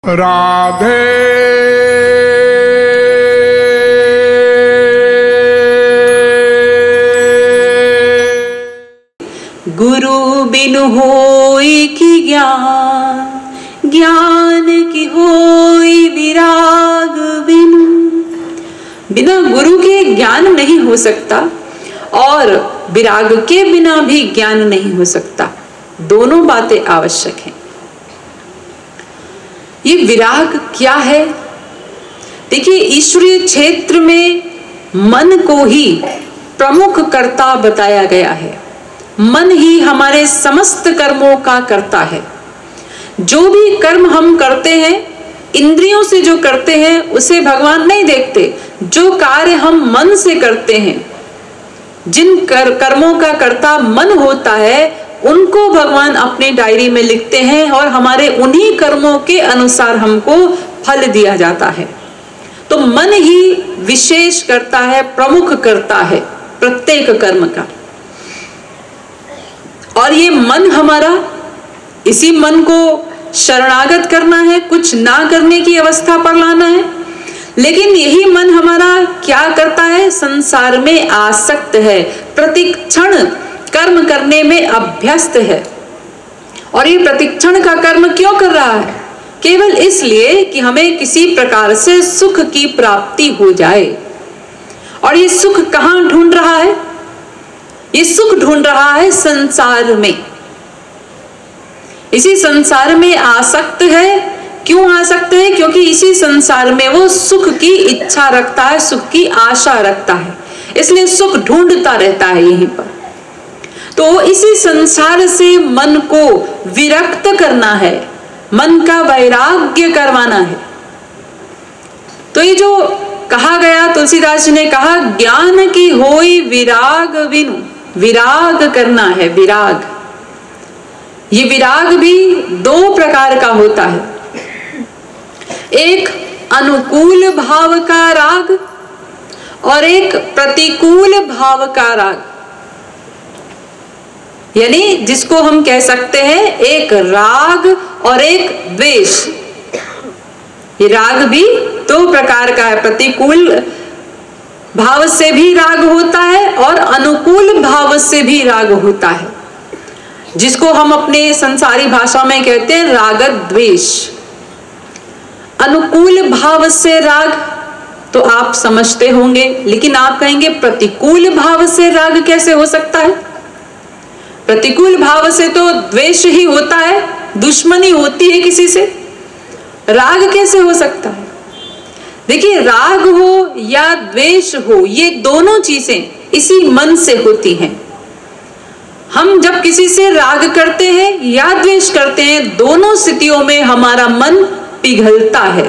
राधे गुरु बिनु होई की ज्ञान, ज्ञान की होई विराग बिनु। बिना गुरु के ज्ञान नहीं हो सकता और विराग के बिना भी ज्ञान नहीं हो सकता। दोनों बातें आवश्यक हैं। ये विराग क्या है? देखिए, ईश्वरीय क्षेत्र में मन को ही प्रमुख कर्ता बताया गया है। मन ही हमारे समस्त कर्मों का कर्ता है। जो भी कर्म हम करते हैं, इंद्रियों से जो करते हैं, उसे भगवान नहीं देखते। जो कार्य हम मन से करते हैं, जिन कर्मों का कर्ता मन होता है, उनको भगवान अपनी डायरी में लिखते हैं और हमारे उन्हीं कर्मों के अनुसार हमको फल दिया जाता है। तो मन ही विशेष करता है, प्रमुख करता है प्रत्येक कर्म का। और ये मन हमारा, इसी मन को शरणागत करना है, कुछ ना करने की अवस्था पर लाना है। लेकिन यही मन हमारा क्या करता है? संसार में आसक्त है, प्रतिक्षण कर्म करने में अभ्यस्त है। और ये प्रतिक्षण का कर्म क्यों कर रहा है? केवल इसलिए कि हमें किसी प्रकार से सुख की प्राप्ति हो जाए। और ये सुख कहाँ ढूंढ रहा है? ये सुख ढूंढ रहा है संसार में। इसी संसार में आसक्त है। क्यों आसक्त है? क्योंकि इसी संसार में वो सुख की इच्छा रखता है, सुख की आशा रखता है, इसलिए सुख ढूंढता रहता है यहीं पर। तो इसी संसार से मन को विरक्त करना है, मन का वैराग्य करवाना है। तो ये जो कहा गया, तुलसीदास जी ने कहा, ज्ञान की होई विराग बिनु। विराग करना है, विराग। ये विराग भी दो प्रकार का होता है। एक अनुकूल भाव का राग और एक प्रतिकूल भाव का राग। यानी जिसको हम कह सकते हैं एक राग और एक द्वेष। ये राग भी दो प्रकार का है। प्रतिकूल भाव से भी राग होता है और अनुकूल भाव से भी राग होता है, जिसको हम अपने संसारी भाषा में कहते हैं राग द्वेष। अनुकूल भाव से राग तो आप समझते होंगे, लेकिन आप कहेंगे प्रतिकूल भाव से राग कैसे हो सकता है? प्रतिकूल भाव से तो द्वेष ही होता है, दुश्मनी होती है किसी से। राग कैसे हो सकता है? देखिए, राग हो या द्वेष हो, ये दोनों चीजें इसी मन से होती हैं। हम जब किसी से राग करते हैं या द्वेष करते हैं, दोनों स्थितियों में हमारा मन पिघलता है।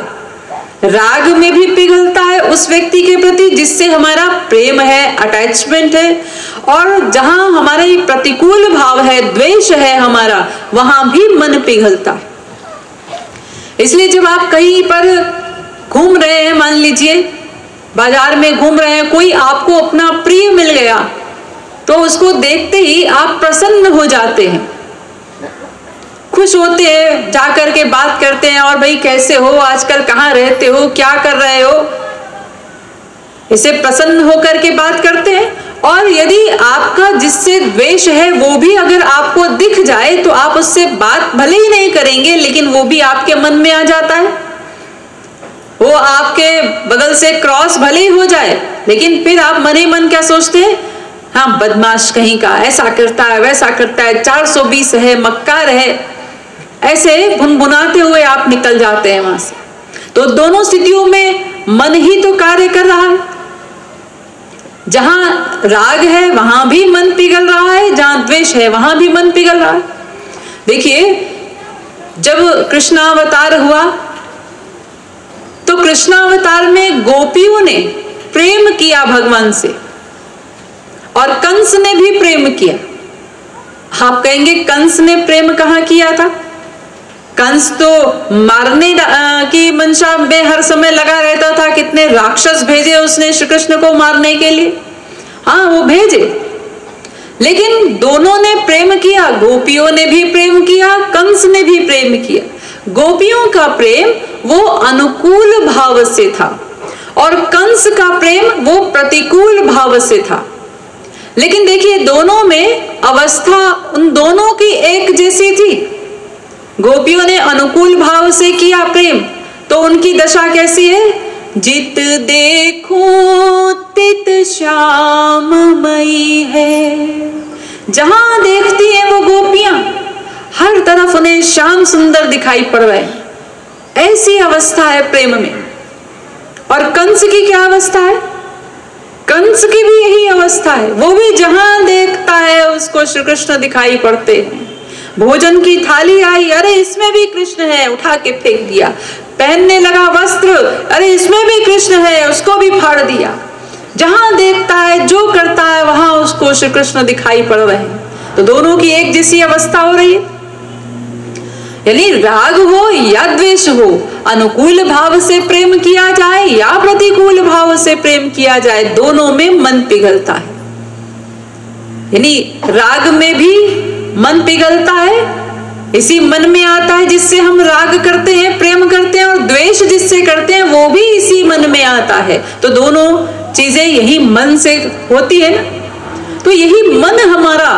राग में भी पिघलता है उस व्यक्ति के प्रति जिससे हमारा प्रेम है, अटैचमेंट है, और जहां हमारा ये प्रतिकूल भाव है, द्वेष है हमारा, वहां भी मन पिघलता है। इसलिए जब आप कहीं पर घूम रहे हैं, मान लीजिए बाजार में घूम रहे हैं, कोई आपको अपना प्रिय मिल गया, तो उसको देखते ही आप प्रसन्न हो जाते हैं, खुश होते हैं, जाकर के बात करते हैं, और भाई कैसे हो, आजकल कहाँ रहते हो, क्या कर रहे हो, इसे प्रसन्न होकर के बात करते हैं। और यदि आपका जिससे द्वेष है वो भी अगर आपको दिख जाए तो आप उससे बात भले ही नहीं करेंगे, लेकिन वो भी आपके मन में आ जाता है। वो आपके बगल से क्रॉस भले ही हो जाए, लेकिन फिर आप मन ही मन क्या सोचते हैं? हाँ, बदमाश कहीं का, ऐसा करता है, वैसा करता है, 420 है, मक्कार है, ऐसे भुनभुनाते हुए आप निकल जाते हैं वहां से। तो दोनों स्थितियों में मन ही तो कार्य कर रहा है। जहां राग है वहां भी मन पिघल रहा है, जहां द्वेष है वहां भी मन पिघल रहा है। देखिए, जब कृष्णावतार हुआ तो कृष्णावतार में गोपियों ने प्रेम किया भगवान से, और कंस ने भी प्रेम किया। आप कहेंगे कंस ने प्रेम कहाँ किया था? कंस तो मारने की मंशा में हर समय लगा रहता था। कितने राक्षस भेजे उसने श्री कृष्ण को मारने के लिए। हाँ, वो भेजे, लेकिन दोनों ने प्रेम किया। गोपियों ने भी प्रेम किया, कंस ने भी प्रेम किया। गोपियों का प्रेम वो अनुकूल भाव से था और कंस का प्रेम वो प्रतिकूल भाव से था। लेकिन देखिए दोनों में अवस्था उन दोनों की एक जैसी थी। गोपियों ने अनुकूल भाव से किया प्रेम तो उनकी दशा कैसी है? जित देखो तित श्याममयी है। जहां देखती है वो गोपियां हर तरफ उन्हें श्याम सुंदर दिखाई पड़ रहे हैं, ऐसी अवस्था है प्रेम में। और कंस की क्या अवस्था है? कंस की भी यही अवस्था है, वो भी जहां देखता है उसको श्री कृष्ण दिखाई पड़ते हैं। भोजन की थाली आई, अरे इसमें भी कृष्ण है, उठा के फेंक दिया। पहनने लगा वस्त्र, अरे इसमें भी कृष्ण है, उसको भी फाड़ दिया। जहां देखता है जो करता है वहां उसको श्री कृष्ण दिखाई पड़ रहे हैं। तो दोनों की एक जैसी अवस्था हो रही है। यानी राग हो या द्वेष हो, अनुकूल भाव से प्रेम किया जाए या प्रतिकूल भाव से प्रेम किया जाए, दोनों में मन पिघलता है। यानी राग में भी मन पिघलता है, इसी मन में आता है जिससे हम राग करते हैं, प्रेम करते हैं, और द्वेष जिससे करते हैं वो भी इसी मन में आता है। तो दोनों चीजें यही मन से होती है ना। तो यही मन हमारा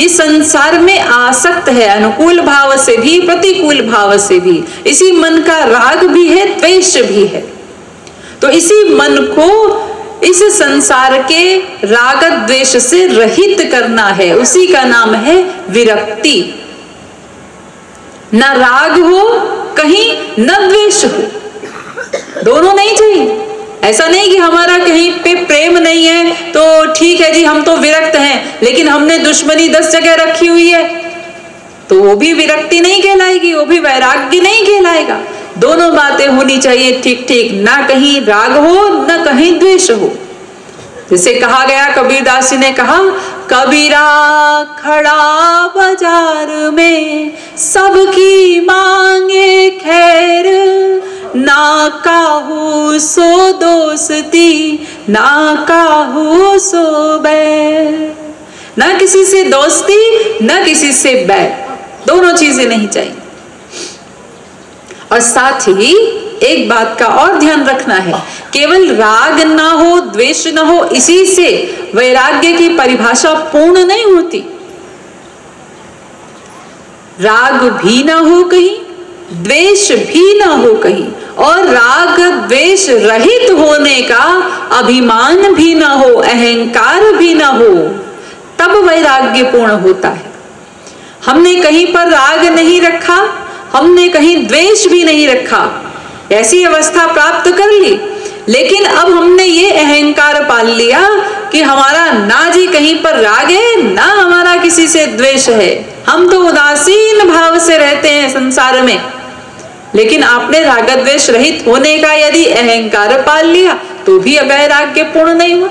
इस संसार में आसक्त है, अनुकूल भाव से भी प्रतिकूल भाव से भी। इसी मन का राग भी है, द्वेष भी है। तो इसी मन को इस संसार के राग द्वेष से रहित करना है, उसी का नाम है विरक्ति। न राग हो कहीं न द्वेष हो, दोनों नहीं चाहिए। ऐसा नहीं कि हमारा कहीं पे प्रेम नहीं है तो ठीक है जी हम तो विरक्त हैं, लेकिन हमने दुश्मनी 10 जगह रखी हुई है तो वो भी विरक्ति नहीं कहलाएगी, वो भी वैराग्य नहीं कहलाएगा। दोनों बातें होनी चाहिए ठीक ठीक, ना कहीं राग हो न कहीं द्वेष हो। जैसे कहा गया, कबीरदास जी ने कहा, कबीरा खड़ा बाजार में सबकी मांगे खैर, ना काहू सो दोस्ती ना काहू सो बैर। ना किसी से दोस्ती ना किसी से बैर, दोनों चीजें नहीं चाहिए। और साथ ही एक बात का और ध्यान रखना है, केवल राग ना हो द्वेष ना हो इसी से वैराग्य की परिभाषा पूर्ण नहीं होती। राग भी ना हो कहीं, द्वेष भी ना हो कहीं, और राग द्वेष रहित होने का अभिमान भी ना हो, अहंकार भी ना हो, तब वैराग्य पूर्ण होता है। हमने कहीं पर राग नहीं रखा, हमने कहीं द्वेष भी नहीं रखा, ऐसी अवस्था प्राप्त कर ली, लेकिन अब हमने ये अहंकार पाल लिया कि हमारा ना जी कहीं पर राग है ना हमारा किसी से द्वेष है, हम तो उदासीन भाव से रहते हैं संसार में। लेकिन आपने राग द्वेष रहित होने का यदि अहंकार पाल लिया तो भी वैराग्य पूर्ण नहीं हुआ।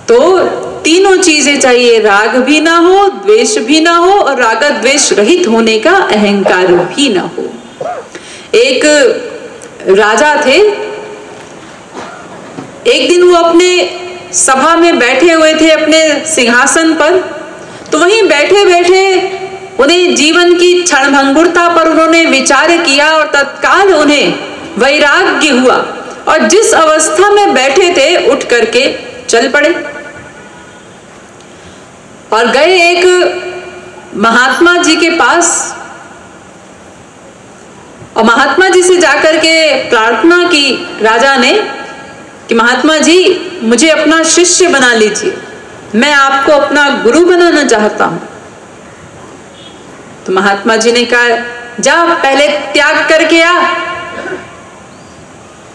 तो तीनों चीजें चाहिए, राग भी ना हो, द्वेष भी ना हो, और राग द्वेष रहित होने का अहंकार भी ना हो। एक राजा थे, एक दिन वो अपने सभा में बैठे हुए थे अपने सिंहासन पर, तो वहीं बैठे बैठे उन्हें जीवन की क्षणभंगुरता पर उन्होंने विचार किया और तत्काल उन्हें वैराग्य हुआ, और जिस अवस्था में बैठे थे उठ करके चल पड़े और गए एक महात्मा जी के पास, और महात्मा जी से जाकर के प्रार्थना की राजा ने कि महात्मा जी मुझे अपना शिष्य बना लीजिए, मैं आपको अपना गुरु बनाना चाहता हूं। तो महात्मा जी ने कहा, जा पहले त्याग करके आ,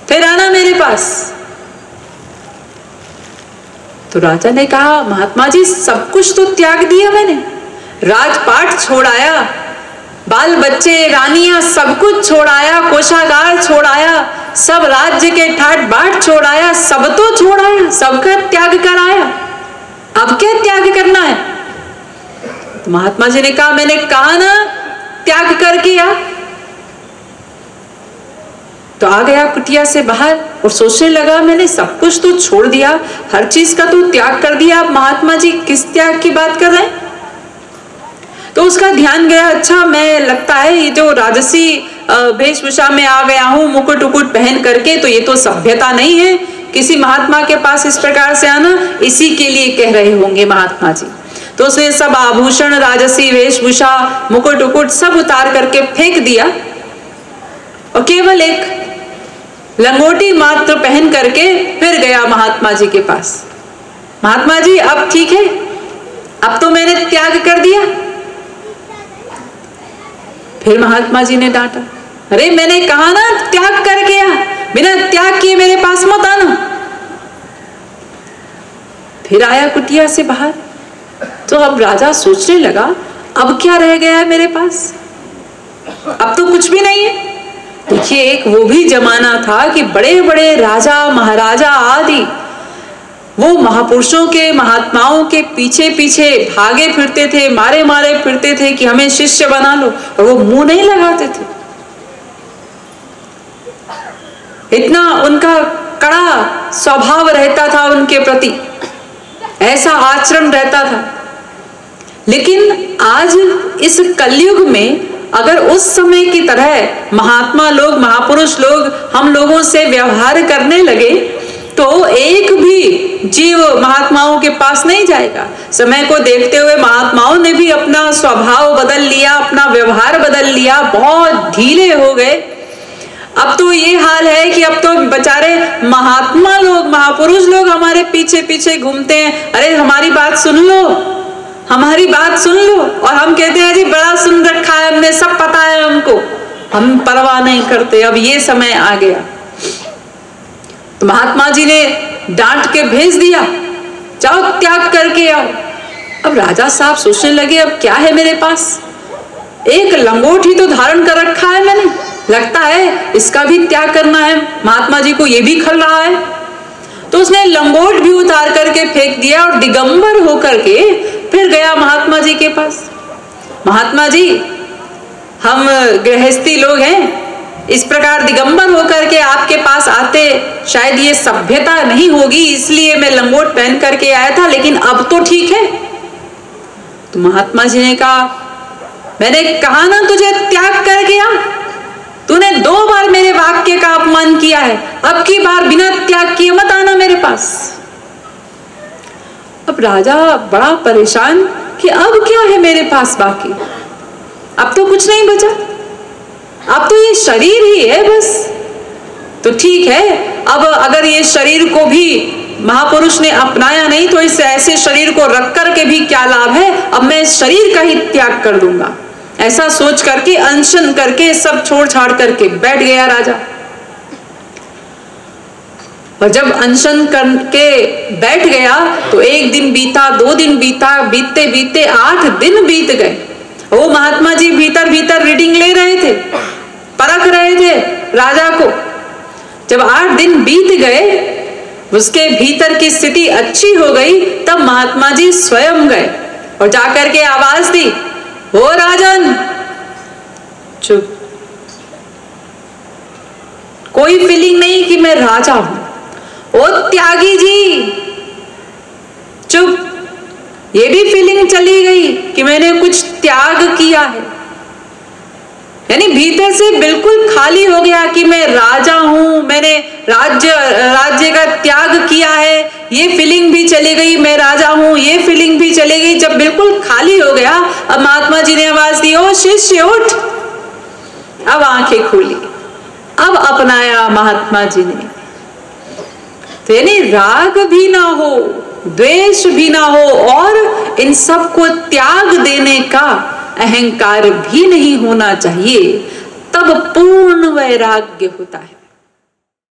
फिर आना मेरे पास। तो राजा ने कहा, महात्मा जी सब कुछ तो त्याग दिया मैंने, राजपाट छोड़ाया, बाल बच्चे रानियां सब कुछ छोड़ाया, कोषागार छोड़ाया, सब राज्य के ठाट बाट छोड़ाया, सब तो छोड़ाया, सबका त्याग कराया, अब क्या त्याग करना है? तो महात्मा जी ने कहा, मैंने कहा ना त्याग करके आ। तो आ गया कुटिया से बाहर और सोचने लगा, मैंने सब कुछ तो छोड़ दिया, हर चीज का तो त्याग कर दिया, अब महात्मा जी किस त्याग की बात कर रहे हैं? तो उसका ध्यान गया, अच्छा मैं लगता है ये जो राजसी वेशभूषा में आ गया हूँ मुकुट उकुट पहन करके, तो ये तो सभ्यता नहीं है किसी महात्मा के पास इस प्रकार से आना, इसी के लिए कह रहे होंगे महात्मा जी। तो उसने सब आभूषण, राजसी वेशभूषा, मुकुट उकुट सब उतार करके फेंक दिया और केवल एक लंगोटी मात्र पहन करके फिर गया महात्मा जी के पास। महात्मा जी अब ठीक है, अब तो मैंने त्याग कर दिया। फिर महात्मा जी ने डांटा, अरे मैंने कहा ना त्याग कर गया, बिना त्याग किए मेरे पास मत आना। फिर आया कुटिया से बाहर। तो अब राजा सोचने लगा, अब क्या रह गया है मेरे पास, अब तो कुछ भी नहीं है। देखिए एक वो भी जमाना था कि बड़े बड़े राजा महाराजा आदि वो महापुरुषों के, महात्माओं के पीछे पीछे भागे फिरते थे, मारे मारे फिरते थे कि हमें शिष्य बना लो, और वो मुंह नहीं लगाते थे। इतना उनका कड़ा स्वभाव रहता था उनके प्रति, ऐसा आचरण रहता था। लेकिन आज इस कलयुग में अगर उस समय की तरह महात्मा लोग, महापुरुष लोग हम लोगों से व्यवहार करने लगे तो एक भी जीव महात्माओं के पास नहीं जाएगा। समय को देखते हुए महात्माओं ने भी अपना स्वभाव बदल लिया, अपना व्यवहार बदल लिया, बहुत ढीले हो गए। अब तो ये हाल है कि अब तो बेचारे महात्मा लोग, महापुरुष लोग हमारे पीछे पीछे घूमते हैं, अरे हमारी बात सुन लो, हमारी बात सुन लो, और हम कहते हैं जी बड़ा सुन रखा है हमने, सब पता है हमको, हम परवाह नहीं करते। अब ये समय आ गया। तो महात्मा जी ने डांट के भेज दिया, जाओ त्याग करके आओ। अब राजा साहब सोचने लगे, अब क्या है मेरे पास, एक लंगोट ही तो धारण कर रखा है मैंने, लगता है इसका भी त्याग करना है, महात्मा जी को ये भी खल रहा है। तो उसने लंगोट भी उतार करके फेंक दिया और दिगंबर होकर के फिर गया महात्मा जी के पास। महात्मा जी हम गृहस्थी लोग हैं, इस प्रकार दिगंबर होकर के आपके पास आते शायद ये सभ्यता नहीं होगी, इसलिए मैं लंगोट पहन करके आया था, लेकिन अब तो ठीक है। तो महात्मा जी ने कहा, मैंने कहा ना तुझे त्याग कर गया, तूने 2 बार मेरे वाक्य का अपमान किया है, अब की बार बिना त्याग किए मत आना मेरे पास। अब राजा बड़ा परेशान कि अब क्या है मेरे पास बाकी, अब तो कुछ नहीं बचा, अब तो ये शरीर ही है बस। तो ठीक है, अब अगर ये शरीर को भी महापुरुष ने अपनाया नहीं तो इस ऐसे शरीर को रख करके भी क्या लाभ है, अब मैं इस शरीर का ही त्याग कर दूंगा। ऐसा सोच करके अनशन करके सब छोड़ छाड़ करके बैठ गया राजा। और जब अनशन करके बैठ गया तो 1 दिन बीता, 2 दिन बीता, बीतते बीतते 8 दिन बीत गए। वो महात्मा जी भीतर भीतर रीडिंग ले रहे थे, परख रहे थे राजा को। जब 8 दिन बीत गए, उसके भीतर की स्थिति अच्छी हो गई, तब महात्मा जी स्वयं गए और जाकर के आवाज दी, हो राजन। चुप, कोई फीलिंग नहीं कि मैं राजा हूं। ओ त्यागी जी, चुप, ये भी फीलिंग चली गई कि मैंने कुछ त्याग किया है, यानी भीतर से बिल्कुल खाली हो गया कि मैं राजा हूं, मैंने राज्य का त्याग किया है, ये फीलिंग भी चली गई, मैं राजा हूं, ये फीलिंग भी चली गई। जब बिल्कुल खाली हो गया, अब महात्मा जी ने आवाज दी, ओ शिष्य उठ। अब आंखें खुली, अब अपनाया महात्मा जी ने। तो यानी राग भी ना हो, द्वेष भी ना हो, और इन सब को त्याग देने का अहंकार भी नहीं होना चाहिए, तब पूर्ण वैराग्य होता है।